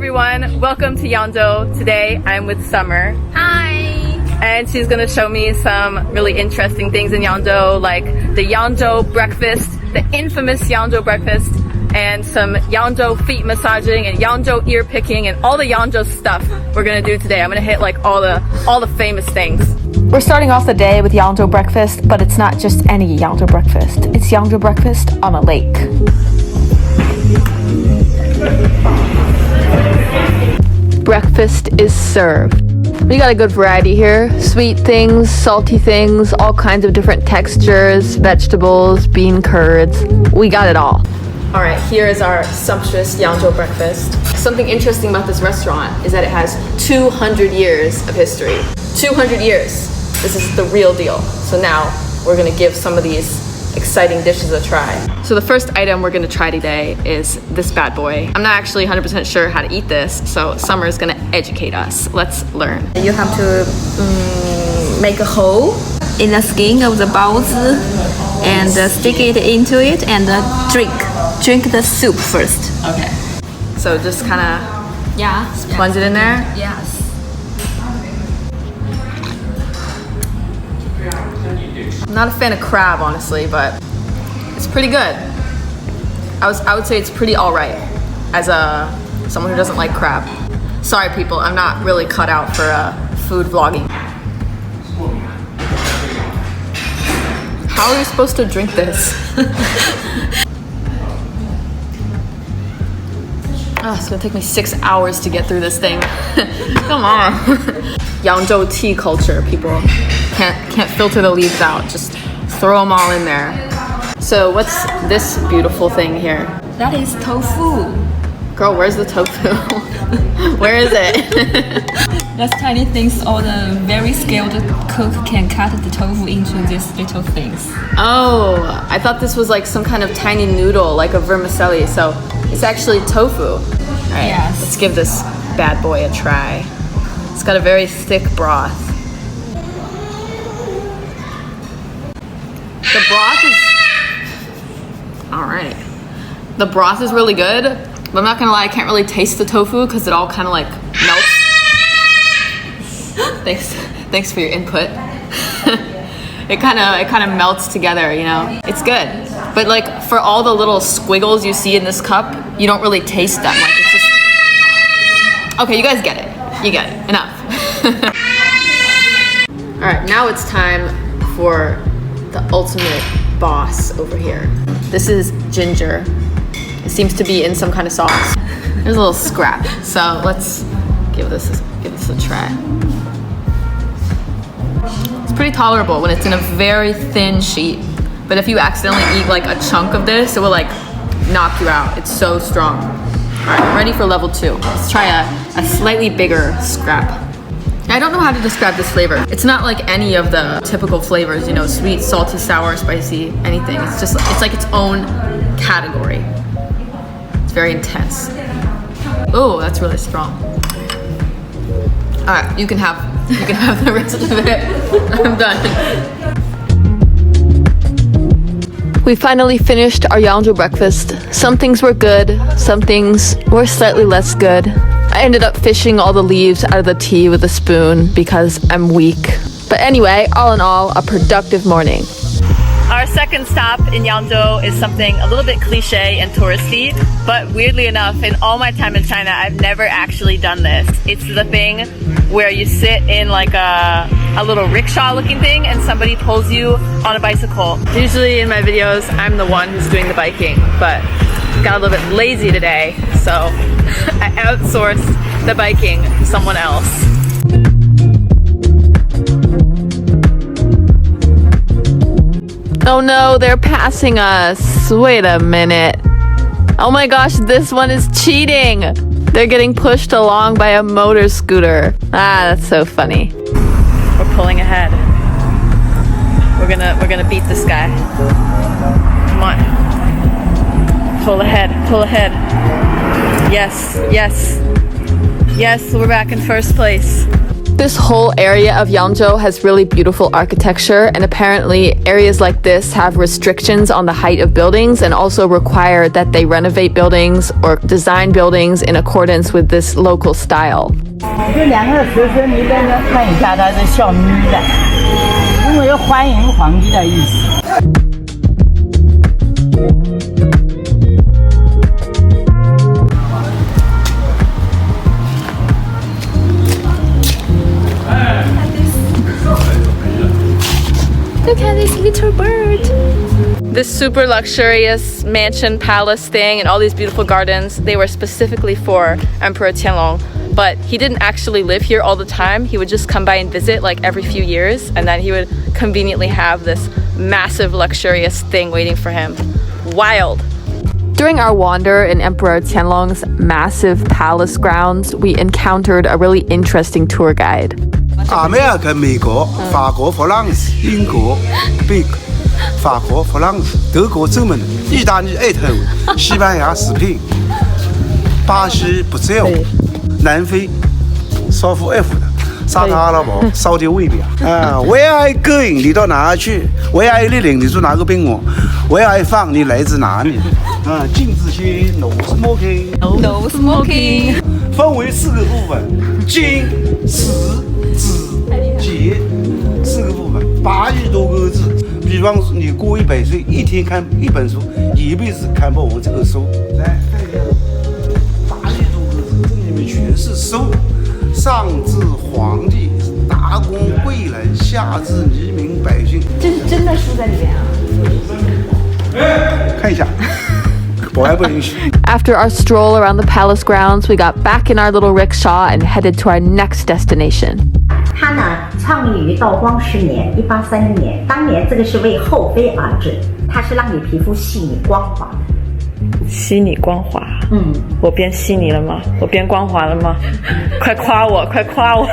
everyone, welcome to Yangzhou. Today I'm with Summer. Hi! And she's gonna show me some really interesting things in Yangzhou, like the Yangzhou Breakfast, the infamous Yangzhou Breakfast, and some Yangzhou feet massaging and Yangzhou ear picking and all the Yangzhou stuff we're gonna do today. I'm gonna hit like all the famous things. We're starting off the day with Yangzhou Breakfast, but it's not just any Yangzhou Breakfast. It's Yangzhou Breakfast on a lake. Breakfast is served. We got a good variety here. Sweet things, salty things, all kinds of different textures, vegetables, bean curds. We got it all. All right, here is our sumptuous Yangzhou breakfast. Something interesting about this restaurant is that it has 200 years of history. 200 years. This is the real deal. So now we're gonna give some of these exciting dishes a try. So the first item we're gonna try today is this bad boy. I'm not actually 100% sure how to eat this, so Summer is gonna educate us. Let's learn. You have to make a hole in the skin of the baozi and stick it into it and drink the soup first. Okay. So just kind of Yeah. plunge it in there. Yes. I'm not a fan of crab, honestly, but it's pretty good. I would say it's pretty all right as someone who doesn't like crab. Sorry, people, I'm not really cut out for food vlogging. How are you supposed to drink this? Oh, it's gonna take me 6 hours to get through this thing. Come on. Yangzhou tea culture, people. Can't filter the leaves out. Just throw them all in there. So what's this beautiful thing here? That is tofu. Girl, where's the tofu? Where is it? That's tiny things. All the very skilled cook can cut the tofu into these little things. Oh, I thought this was like some kind of tiny noodle, like a vermicelli. So it's actually tofu. All right, Yes. Let's give this bad boy a try. It's got a very thick broth. The broth is... Alright. The broth is really good, but I'm not gonna lie, I can't really taste the tofu because it all kind of like melts. Thanks for your input. It kind of melts together, you know? It's good. But like for all the little squiggles you see in this cup, you don't really taste them. Like it's just... Okay, you guys get it. You get it. Enough. Alright, now it's time for the ultimate boss over here. This is ginger. It seems to be in some kind of sauce. There's a little scrap, so let's give this a try. It's pretty tolerable when it's in a very thin sheet, but if you accidentally eat like a chunk of this, it will like knock you out. It's so strong. All right, I'm ready for level 2. Let's try a slightly bigger scrap. I don't know how to describe this flavor. It's not like any of the typical flavors, you know, sweet, salty, sour, spicy, anything. It's like its own category. It's very intense. Oh, that's really strong. All right, you can have the rest of it. I'm done. We finally finished our Yangzhou breakfast. Some things were good, some things were slightly less good. I ended up fishing all the leaves out of the tea with a spoon because I'm weak. But anyway, all in all, a productive morning. Our second stop in Yangzhou is something a little bit cliche and touristy, but weirdly enough, in all my time in China, I've never actually done this. It's the thing where you sit in like a little rickshaw looking thing and somebody pulls you on a bicycle. Usually in my videos, I'm the one who's doing the biking, but got a little bit lazy today, so I outsourced the biking to someone else. Oh no, they're passing us. Wait a minute. Oh my gosh, this one is cheating. They're getting pushed along by a motor scooter. Ah, that's so funny. We're pulling ahead. We're gonna beat this guy. Come on. Pull ahead, pull ahead. Yes, yes. Yes, we're back in first place. This whole area of Yangzhou has really beautiful architecture, and apparently areas like this have restrictions on the height of buildings and also require that they renovate buildings or design buildings in accordance with this local style. 这两个石狮，你在这看一下，它是笑眯的，因为欢迎皇帝的意思。Look at this little bird. This super luxurious mansion palace thing and all these beautiful gardens, they were specifically for Emperor Qianlong. But he didn't actually live here all the time. He would just come by and visit like every few years, and then he would conveniently have this massive luxurious thing waiting for him. Wild. During our wander in Emperor Qianlong's massive palace grounds, we encountered a really interesting tour guide. 阿美尔跟美国、法国、弗朗斯、英国、法国、弗朗斯、德国专门、意大利爱特文、西班牙食品、巴西不在乎、南非少数 F 的、沙特阿拉伯、沙特微表啊。Where are you going？ 你到哪去 ？Where are you living？ 你住哪个宾馆 ？Where are you from？ 你来自哪里？啊，禁止吸 ，No smoking。No smoking。分为4个部分：经、史、子、节4个部分，80多个字。比方说，你过100岁，一天看一本书，一辈子看不完这个书。来看一下，80多个字，这里面全是书。上至皇帝，大公贵人，下至黎民百姓。这是真的书在里面啊！看一下。After our stroll around the palace grounds, we got back in our little rickshaw and headed to our next destination. 它呢，创立于道光10年，1830年。当年这个是为后妃而制，它是让你皮肤细腻光滑。细腻光滑，我变细腻了吗？我变光滑了吗？快夸我，快夸我！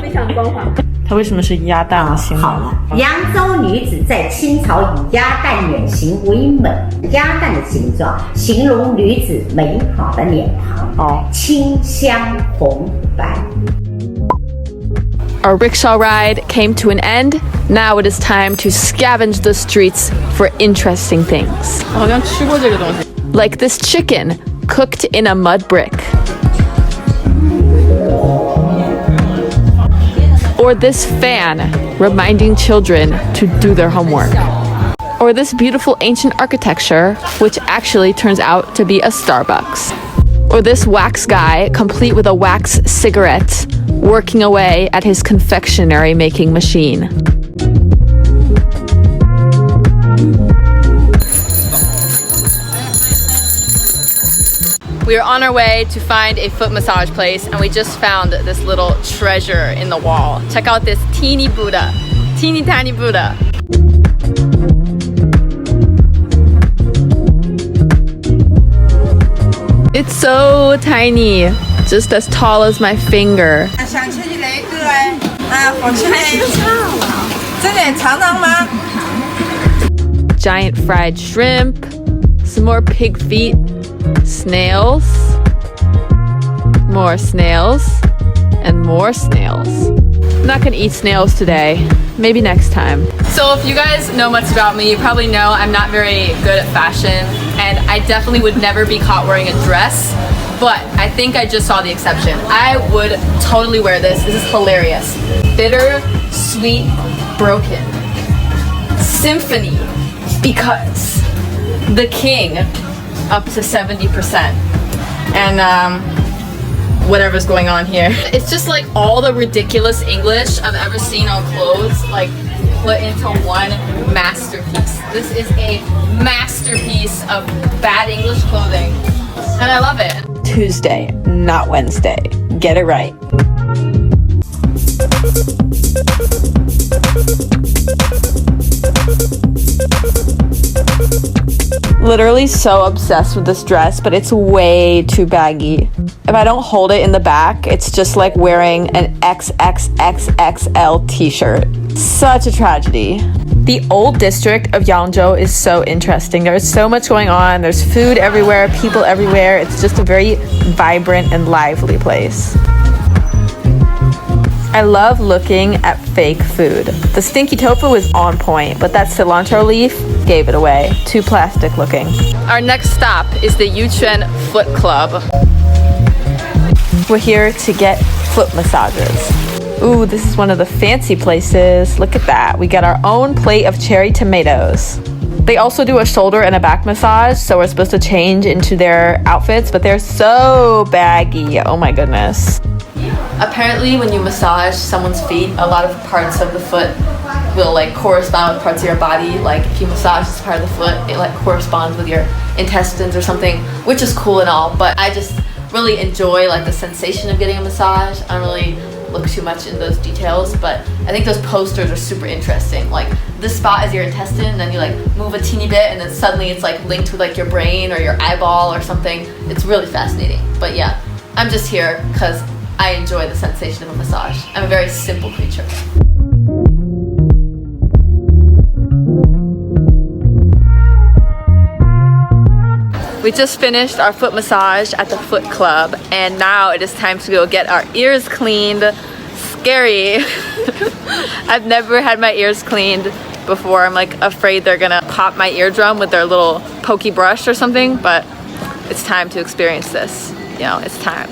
非常光滑。它为什么是鸭蛋的形状？扬州女子在清朝以鸭蛋脸型为美，鸭蛋的形状形容女子美好的脸庞，清香红白。Our rickshaw ride came to an end. Now it is time to scavenge the streets for interesting things. 好像吃过这个东西。Like this chicken cooked in a mud brick. Or this fan reminding children to do their homework. Or this beautiful ancient architecture, which actually turns out to be a Starbucks. Or this wax guy, complete with a wax cigarette, working away at his confectionery making machine. We are on our way to find a foot massage place, and we just found this little treasure in the wall. Check out this teeny Buddha, teeny tiny Buddha. It's so tiny, just as tall as my finger. Giant fried shrimp, some more pig feet, snails, more snails, and more snails. I'm not gonna eat snails today. Maybe next time. So if you guys know much about me, you probably know I'm not very good at fashion, and I definitely would never be caught wearing a dress, but I think I just saw the exception. I would totally wear this. This is hilarious. Bitter, sweet, broken. Symphony, because the king up to 70%. And whatever's going on here. It's just like all the ridiculous English I've ever seen on clothes, like put into one masterpiece. This is a masterpiece of bad English clothing, and I love it. Tuesday, not Wednesday. Get it right. Literally so obsessed with this dress, but it's way too baggy. If I don't hold it in the back, it's just like wearing an XXXXL t-shirt. Such a tragedy. The old district of Yangzhou is so interesting. There's so much going on. There's food everywhere, people everywhere. It's just a very vibrant and lively place. I love looking at fake food. The stinky tofu was on point, but that cilantro leaf gave it away. Too plastic looking. Our next stop is the Yuquan Foot Club. We're here to get foot massages. Ooh, this is one of the fancy places. Look at that. We get our own plate of cherry tomatoes. They also do a shoulder and a back massage, so we're supposed to change into their outfits, but they're so baggy. Oh my goodness. Apparently when you massage someone's feet, a lot of parts of the foot will like correspond with parts of your body. Like if you massage this part of the foot, it like corresponds with your intestines or something, which is cool and all, but I just really enjoy like the sensation of getting a massage. I don't really look too much in those details, but I think those posters are super interesting. Like this spot is your intestine, and then you like move a teeny bit, and then suddenly it's like linked with like your brain or your eyeball or something. It's really fascinating. But yeah, I'm just here because I enjoy the sensation of a massage. I'm a very simple creature. We just finished our foot massage at the Foot Club, and now it is time to go get our ears cleaned. Scary. I've never had my ears cleaned before. I'm like afraid they're gonna pop my eardrum with their little pokey brush or something, but it's time to experience this. You know, it's time.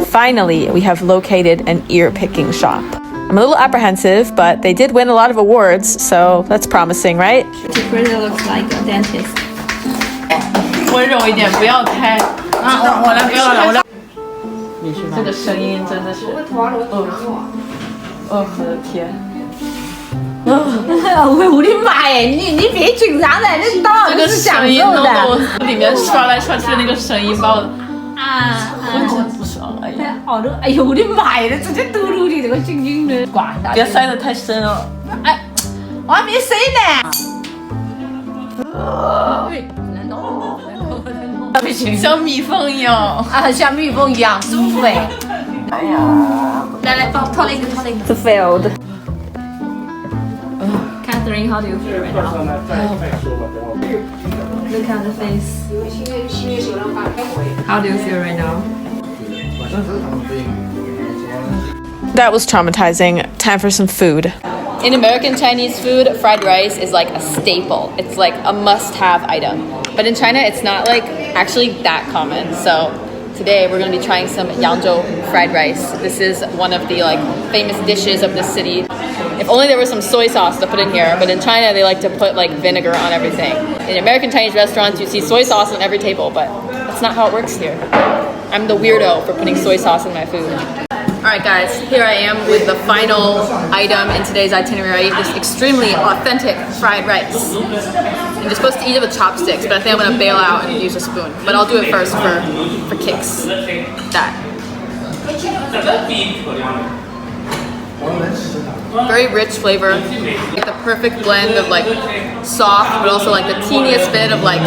Finally, we have located an ear picking shop. I'm a little apprehensive, but they did win a lot of awards, so that's promising, right? It really looks like a dentist. 温柔一点，不要太啊！我来，不要了，我来。这个声音真的是，我的天！我的妈呀！你别紧张的，这当然是享受的。里面刷来刷去的那个声音把我浑身不爽，哎呀！好多，哎呦我的妈呀！直接嘟噜的这个紧紧的挂上。别塞得太深了。哎，我还没塞呢。像蜜蜂一样啊，像蜜蜂一样舒服哎。哎呀，来，帮我掏了一个。It's failed. Catherine, how do you feel right now? Look at the face. How do you feel right now? That was traumatizing. Time for some food. In American Chinese food, fried rice is like a staple. It's like a must-have item. But in China, it's not like actually that common. So today we're going to be trying some Yangzhou fried rice. This is one of the like famous dishes of the city. If only there was some soy sauce to put in here, but in China they like to put like vinegar on everything. In American Chinese restaurants, you see soy sauce on every table, but that's not how it works here. I'm the weirdo for putting soy sauce in my food. Alright guys, here I am with the final item in today's itinerary, this extremely authentic fried rice. And you're supposed to eat it with chopsticks, but I think I'm going to bail out and use a spoon. But I'll do it first for kicks. That. Very rich flavor, like the perfect blend of like soft, but also like the teeniest bit of like,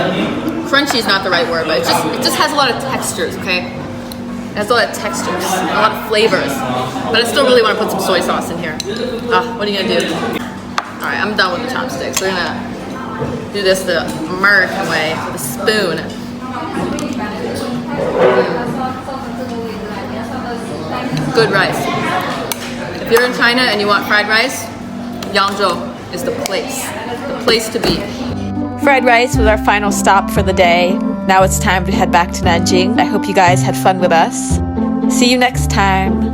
crunchy is not the right word, but it just has a lot of textures, okay? It has a lot of textures, a lot of flavors, but I still really want to put some soy sauce in here. What are you gonna do? Alright, I'm done with the chopsticks. We're gonna do this the American way, with a spoon. Good rice. If you're in China and you want fried rice, Yangzhou is the place to be. Fried rice was our final stop for the day. Now it's time to head back to Nanjing. I hope you guys had fun with us. See you next time.